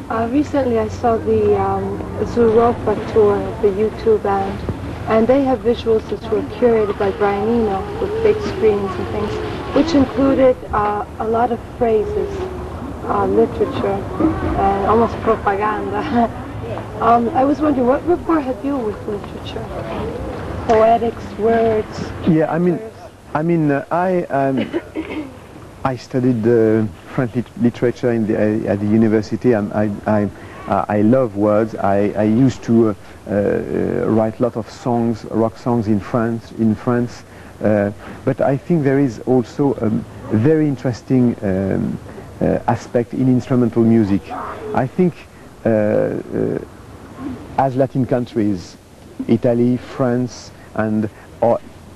Recently I saw the Europa tour of the U2 band, and they have visuals that were curated by Brian Eno with big screens and things, which included a lot of phrases, literature, and almost propaganda. I was wondering, what rapport have you with literature? Poetics, words? Yeah, I studied French literature at the university. I love words. I used to write a lot of songs, rock songs in France. But I think there is also a very interesting aspect in instrumental music. I think as Latin countries, Italy, France, and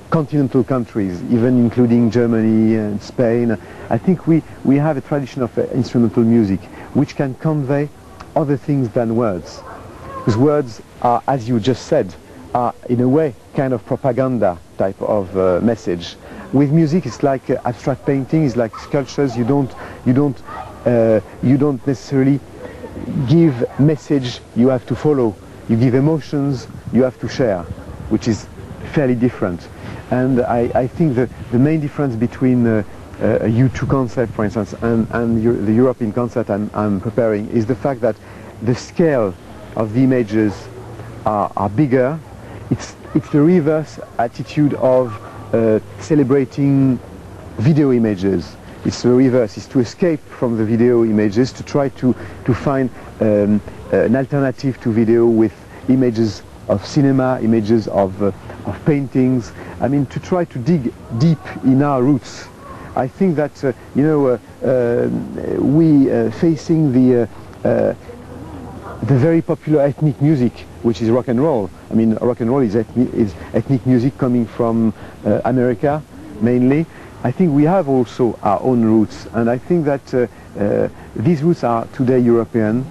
continental countries, even including Germany and Spain, I think we have a tradition of instrumental music which can convey other things than words. Because words are, as you just said, are in a way kind of propaganda type of message. With music, it's like abstract painting, it's like sculptures. You don't necessarily give message you have to follow. You give emotions you have to share, which is fairly different. And I think the main difference between a U2 concert, for instance, and the European concert I'm preparing is the fact that the scale of the images are bigger. It's the reverse attitude of celebrating video images. It's the reverse. It's to escape from the video images, to try to find an alternative to video with images of cinema, images of paintings. I mean, to try to dig deep in our roots. I think that we facing the very popular ethnic music, which is rock and roll. I mean, rock and roll is ethnic music coming from America mainly. I think we have also our own roots, and I think that these roots are today European.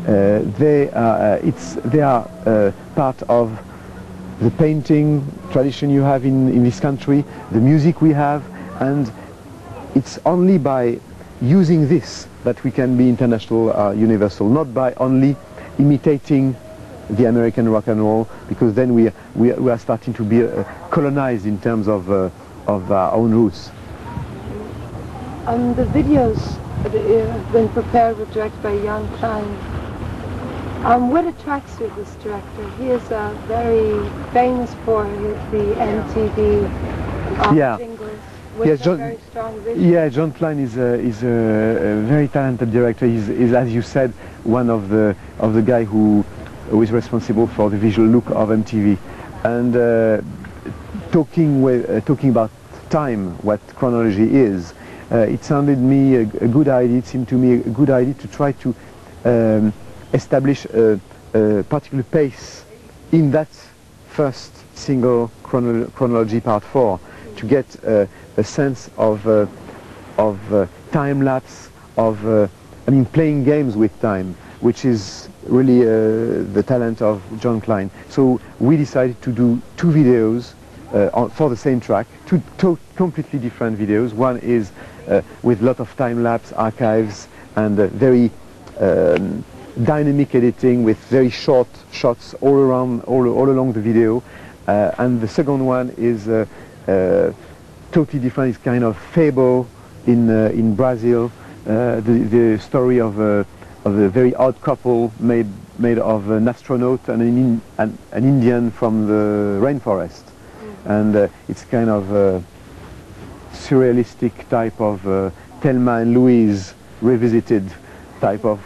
They are part of the painting tradition you have in this country, the music we have, and it's only by using this that we can be international, universal, not by only imitating the American rock and roll, because then we are starting to be colonized in terms of our own roots. The videos that have been prepared were directed by Jan Klein. What attracts you to this director? He is very famous for the MTV jingles with very strong visuals. Yeah, Jan Klein is a very talented director. He's, as you said, one of the guy who is responsible for the visual look of MTV. And talking about time, what chronology is, it sounded me a good idea. It seemed to me a good idea to try to establish a particular pace in that first single, Chronology Part 4, to get a sense of time lapse, of playing games with time, which is really the talent of Jan Klein. So we decided to do two videos for the same track, two completely different videos. One is with a lot of time lapse, archives, and very dynamic editing with very short shots all along the video, and the second one is totally different. It's kind of fable in Brazil, the story of a very odd couple made of an astronaut and an Indian from the rainforest, and it's kind of a surrealistic type of Thelma and Louise revisited type of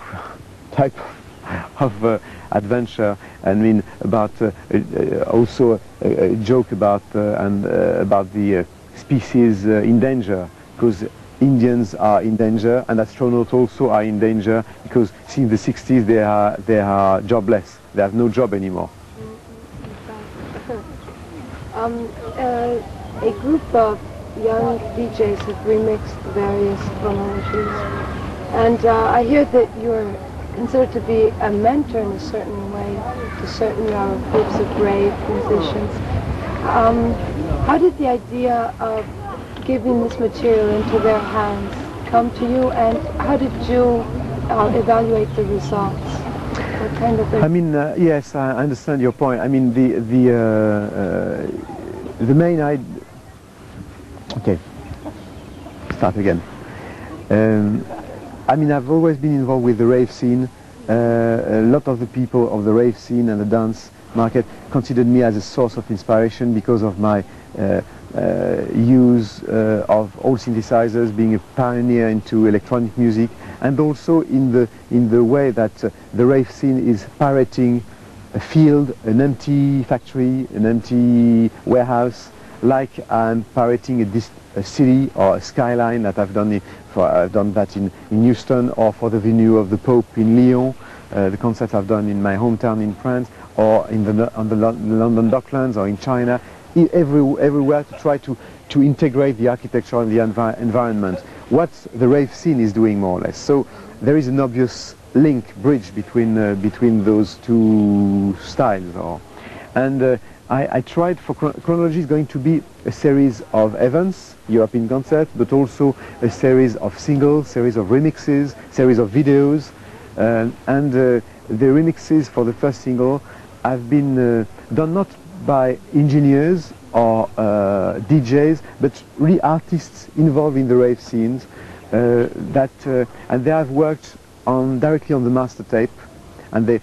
adventure. I mean, about also a joke about the species in danger, because Indians are in danger and astronauts also are in danger, because since the 60s they are jobless. They have no job anymore. A group of young DJs have remixed various chronologies, and I hear that you're considered to be a mentor in a certain way to certain groups of rave musicians. How did the idea of giving this material into their hands come to you, and how did you evaluate the results? What kind of... I mean, yes, I understand your point. I mean, the main idea... Okay, start again. I mean, I've always been involved with the rave scene. A lot of the people of the rave scene and the dance market considered me as a source of inspiration because of my use of old synthesizers, being a pioneer into electronic music, and also in the way that the rave scene is pirating a field, an empty factory, an empty warehouse, like I'm pirating a city or a skyline that I've done. I've done that in Houston, or for the venue of the Pope in Lyon, the concerts I've done in my hometown in France, or on the London Docklands, or in China, everywhere to try to integrate the architecture and the environment. What the rave scene is doing, more or less. So there is an obvious bridge between those two styles. I tried for Chronologie is going to be a series of events, European concerts, but also a series of singles, series of remixes, series of videos, and the remixes for the first single have been done not by engineers or DJs, but really artists involved in the rave scenes, and they have worked directly on the master tape, and they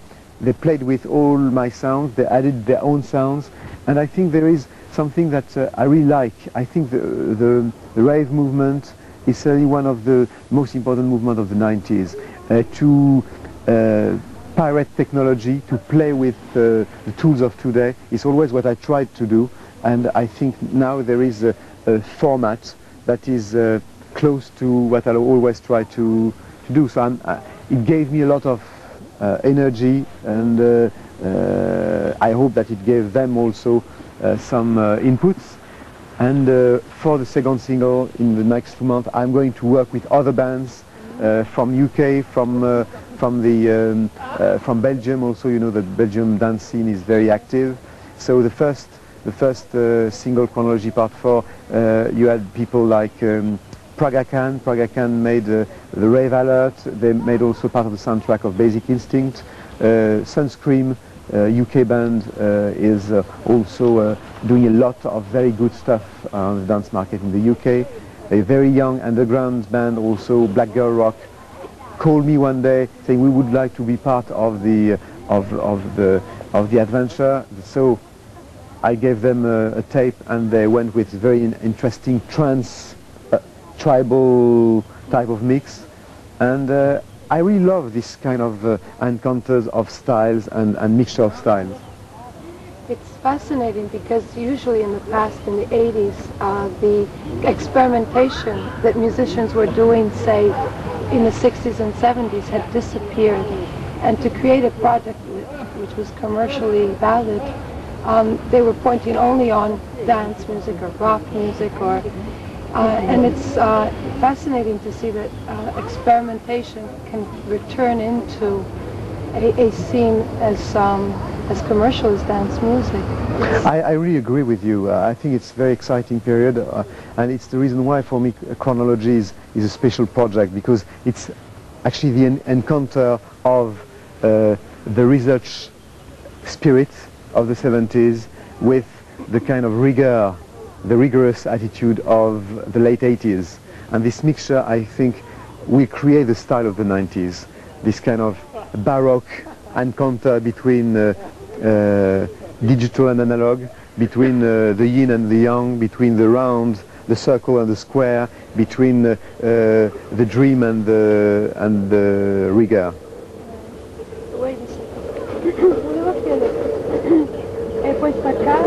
played with all my sounds, they added their own sounds, and I think there is something that I really like. I think the rave movement is certainly one of the most important movements of the 90s. To pirate technology, to play with the tools of today is always what I tried to do, and I think now there is a format that is close to what I always try to do. So it gave me a lot of energy, and I hope that it gave them also some inputs. And for the second single, in the next 2 months, I'm going to work with other bands from UK, from Belgium also. You know that Belgium dance scene is very active. So the first single, Chronologie Part 4, you had people like Praga Khan made the Rave Alert. They made also part of the soundtrack of Basic Instinct. Sunscream, UK band, is also doing a lot of very good stuff on the dance market in the UK. A very young underground band, also Black Girl Rock, called me one day saying we would like to be part of the adventure. So I gave them a tape, and they went with very interesting trance, tribal type of mix, and I really love this kind of encounters of styles and mixture of styles. It's fascinating because usually in the past, in the 80s, the experimentation that musicians were doing, say, in the 60s and 70s had disappeared, and to create a project which was commercially valid, they were pointing only on dance music or rock music, and it's fascinating to see that experimentation can return into a scene as commercial as dance music. I really agree with you. I think it's a very exciting period, and it's the reason why for me Chronologie is a special project, because it's actually the encounter of the research spirit of the 70s with the kind of rigor, the rigorous attitude of the late 80s. And this mixture, I think, will create the style of the 90s. This kind of baroque encounter between digital and analog, between the yin and the yang, between the round, the circle and the square, between the dream and the rigor. Wait a second.